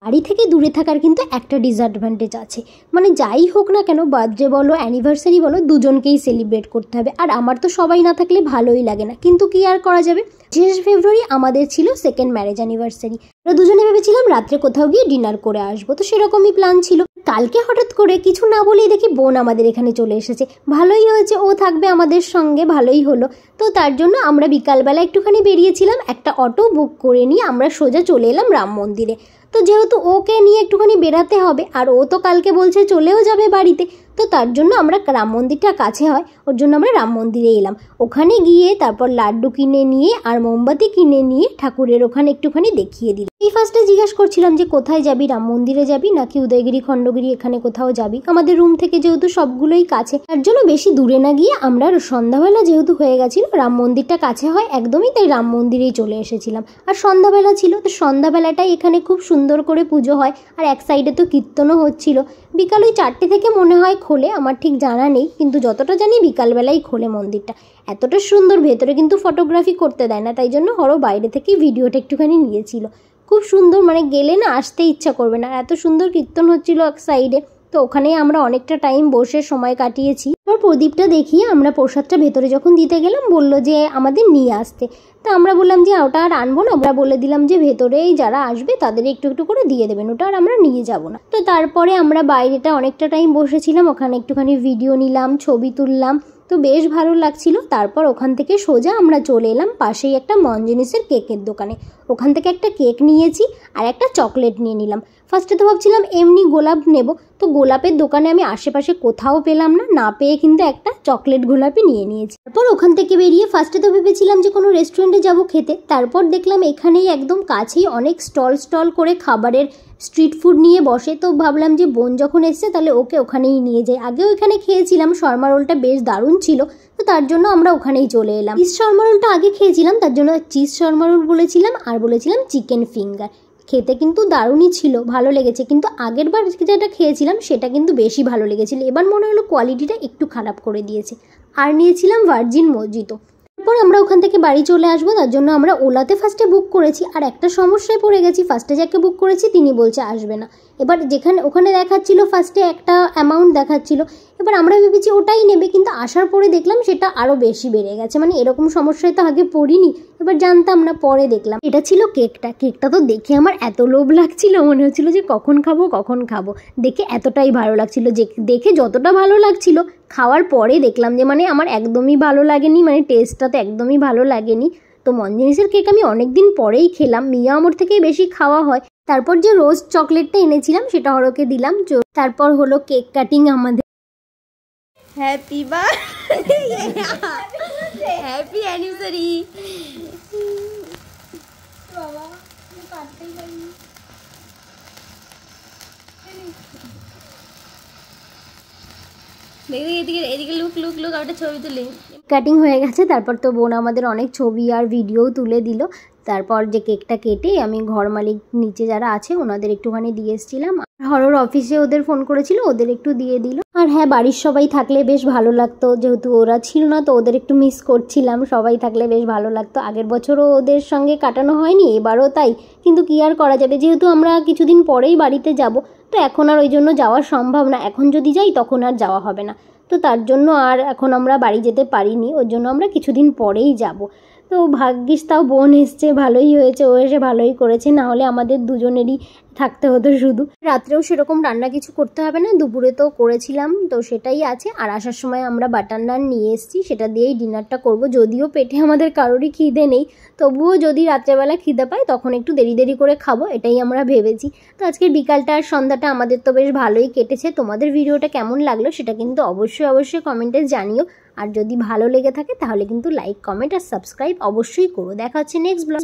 বাড়ি থেকে দূরে থাকার কিন্তু একটা ডিসঅ্যাডভান্টেজ আছে, মানে যাই হোক না কেন, বার্থডে বলো অ্যানিভার্সারি বলো, দুজনকেই সেলিব্রেট করতে হবে। আর আমার তো সবাই না থাকলে ভালোই লাগে না, কিন্তু কি আর করা যাবে। 26 ফেব্রুয়ারি আমাদের ছিল সেকেন্ড ম্যারেজ অ্যানিভার্সারি। আমরা দুজনে ভেবেছিলাম রাত্রে কোথাও গিয়ে ডিনার করে আসবো, তো সেরকমই প্ল্যান ছিল। কালকে হঠাৎ করে কিছু না বলেই দেখি বোন আমাদের এখানে চলে এসেছে। ভালোই হয়েছে, ও থাকবে আমাদের সঙ্গে, ভালোই হলো। তো তার জন্য আমরা বিকালবেলা একটুখানি বেরিয়েছিলাম, একটা অটো বুক করে নিয়ে আমরা সোজা চলে এলাম রাম মন্দিরে। তো যেহেতু ওকে নিয়ে একটুখানি বেরাতে হবে, আর ও তো কালকে বলছে চলেও যাবে বাড়িতে, তো তার জন্য আমরা রাম মন্দিরটা কাছে হয়, ওর জন্য আমরা রাম মন্দিরে এলাম। ওখানে গিয়ে তারপর লাড্ডু কিনে নিয়ে আর মোমবাতি কিনে নিয়ে ঠাকুরের ওখানে একটুখানি দেখিয়ে দিল। এই ফার্স্টে জিজ্ঞাসা করছিলাম যে কোথায় যাবি, রাম মন্দিরে যাবি নাকি উদয়গিরি খণ্ডগিরি এখানে কোথাও যাবি। আমাদের রুম থেকে যেহেতু সবগুলোই কাছে, তার জন্য বেশি দূরে না গিয়ে আমরা সন্ধ্যাবেলা যেহেতু হয়ে গেছিল, রাম মন্দিরটা কাছে হয় একদমই, তাই রাম মন্দিরেই চলে এসেছিলাম। আর সন্ধ্যাবেলা ছিল, তো সন্ধ্যাবেলাটাই এখানে খুব সুন্দর করে পুজো হয়, আর এক সাইডে তো কীর্তনও হচ্ছিল। বিকাল ওই 4টে থেকে মনে হয় খোলে, আমার ঠিক জানা নেই, কিন্তু যতটা জানি বিকালবেলাই খোলে মন্দিরটা। এতটা সুন্দর, ভেতরে কিন্তু ফটোগ্রাফি করতে দেয় না, তাই জন্য হরও বাইরে থেকে ভিডিওটা একটুখানি নিয়েছিল। খুব সুন্দর, মানে গেলে না আসতে ইচ্ছা করবে না, এত সুন্দর কীর্তন হচ্ছিল এক সাইডে। তো ওখানেই আমরা অনেকটা টাইম বসে সময় কাটিয়েছি। তারপর প্রদীপটা দেখিয়ে আমরা প্রসাদটা ভেতরে যখন দিতে গেলাম, বললো যে আমাদের নিয়ে আসতে। তো আমরা বললাম যে ওটা আর আনবো না, আমরা বলে দিলাম যে ভেতরেই যারা আসবে তাদের একটু একটু করে দিয়ে দেবেন, ওটা আর আমরা নিয়ে যাব না। তো তারপরে আমরা বাইরেটা অনেকটা টাইম বসেছিলাম, ওখানে একটুখানি ভিডিও নিলাম, ছবি তুললাম, তো বেশ ভালো লাগছিল। তারপর ওখান থেকে সোজা আমরা চলে এলাম পাশেই একটা মনজিনিসের কেকের দোকানে। ওখান থেকে একটা কেক নিয়েছি আর একটা চকলেট নিয়ে নিলাম। ফার্স্টে তো ভাবছিলাম এমনি গোলাপ নেব, তো গোলাপের দোকানে আমি আশেপাশে কোথাও পেলাম না, না পেয়ে কিন্তু একটা চকলেট গোলাপই নিয়ে নিয়েছি। তারপর ওখান থেকে বেরিয়ে ফার্স্টে তো ভেবেছিলাম যে কোনো রেস্টুরেন্টে যাব খেতে, তারপর দেখলাম এখানেই একদম কাছেই অনেক স্টল করে খাবারের স্ট্রিট ফুড নিয়ে বসে। তো ভাবলাম যে বোন যখন এসছে তাহলে ওকে ওখানেই নিয়ে যাই। আগেও এখানে খেয়েছিলাম, শর্মা রোলটা বেশ দারুণ ছিল, তো তার জন্য আমরা ওখানেই চলে এলাম। চিজ শর্মা রোলটা আগে খেয়েছিলাম, তার জন্য চিজ শর্মা রোল বলেছিলাম, আর বলেছিলাম চিকেন ফিঙ্গার। খেতে কিন্তু দারুণই ছিল, ভালো লেগেছে, কিন্তু আগের বার যেটা খেয়েছিলাম সেটা কিন্তু বেশি ভালো লেগেছিল। এবার মনে হলো কোয়ালিটিটা একটু খারাপ করে দিয়েছে। আর নিয়েছিলাম ভার্জিন মজিতো। তারপর আমরা ওখান থেকে বাড়ি চলে আসবো, তার জন্য আমরা ওলাতে ফার্স্টে বুক করেছি। আর একটা সমস্যায় পড়ে গেছি, ফার্স্টে যাকে বুক করেছি তিনি বলছে আসবে না। এবার ওখানে দেখাচ্ছিল ফার্স্টে একটা অ্যামাউন্ট দেখাচ্ছিল, এবার আমরা ভেবেছি ওটাই নেবে, কিন্তু আসার পরে দেখলাম সেটা আরও বেশি বেড়ে গেছে। মানে এরকম সমস্যায় তো আগে পড়িনি, এবার জানতাম না, পরে দেখলাম। এটা ছিল কেকটা তো দেখে আমার এত লোভ লাগছিল, মনে হচ্ছিল যে কখন খাবো। দেখে এতটাই ভালো লাগছিল, যে দেখে যতটা ভালো লাগছিল খাওয়ার পরে দেখলাম যে মানে আমার একদমই ভালো লাগেনি, মানে টেস্টটা তো একদমই ভালো লাগেনি। তো মনজিনিসের কেক আমি অনেকদিন পরেই খেলাম, মিয়া আমর থেকেই বেশি খাওয়া হয়। তারপর যে রোজ চকলেটটা এনেছিলাম সেটা হরকে দিলাম। তারপর হলো কেক কাটিং আমাদের। Happy birthday, happy anniversary. বাবা কাটতেই পারিনি। এদিকে লুক একটা ছবি তুলি। কাটিং হয়ে গেছে, তারপর তো বোন আমাদের অনেক ছবি আর ভিডিও তুলে দিল। তারপর যে কেকটা কেটে আমি ঘর মালিক নিচে যারা আছে ওনাদের একটুখানি দিয়ে এসেছিলাম। হরর অফিসে ওদের ফোন করেছিল, ওদের একটু দিয়ে দিল। আর হ্যাঁ, বাড়ির সবাই থাকলে বেশ ভালো লাগতো, যেহেতু ওরা ছিল না তো ওদের একটু মিস করছিলাম। সবাই থাকলে বেশ ভালো লাগতো। আগের বছরও ওদের সঙ্গে কাটানো হয়নি, এবারও তাই, কিন্তু কি আর করা যাবে, যেহেতু আমরা কিছুদিন পরেই বাড়িতে যাব, তো এখন আর ওই জন্য যাওয়া সম্ভব না। এখন যদি যাই তখন আর যাওয়া হবে না, তো তার জন্য আর এখন আমরা বাড়ি যেতে পারিনি, ওর জন্য আমরা কিছুদিন পরেই যাব। তো ভাগ্যিস তাও বোন এসছে, ভালোই হয়েছে, ও এসে ভালোই করেছে, না হলে আমাদের দুজনেরই থাকতে হতো শুধু। রাত্রেও সেরকম রান্না কিছু করতে হবে না, দুপুরে তো করেছিলাম, তো সেটাই আছে। আর আসার সময় আমরা বাটার নান নিয়ে এসেছি, সেটা দিয়েই ডিনারটা করব। যদিও পেটে আমাদের কারোরই খিদে নেই, তবুও যদি রাত্রেবেলা খিদে পায় তখন একটু দেরি করে খাবো, এটাই আমরা ভেবেছি। তো আজকের বিকালটা আর সন্ধ্যাটা আমাদের তো বেশ ভালোই কেটেছে। তোমাদের ভিডিওটা কেমন লাগলো সেটা কিন্তু অবশ্যই কমেন্টে জানিও। আর যদি ভালো লেগে থাকে তাহলে কিন্তু লাইক, কমেন্ট আর সাবস্ক্রাইব অবশ্যই করো। দেখা হচ্ছে নেক্সট ব্লগ।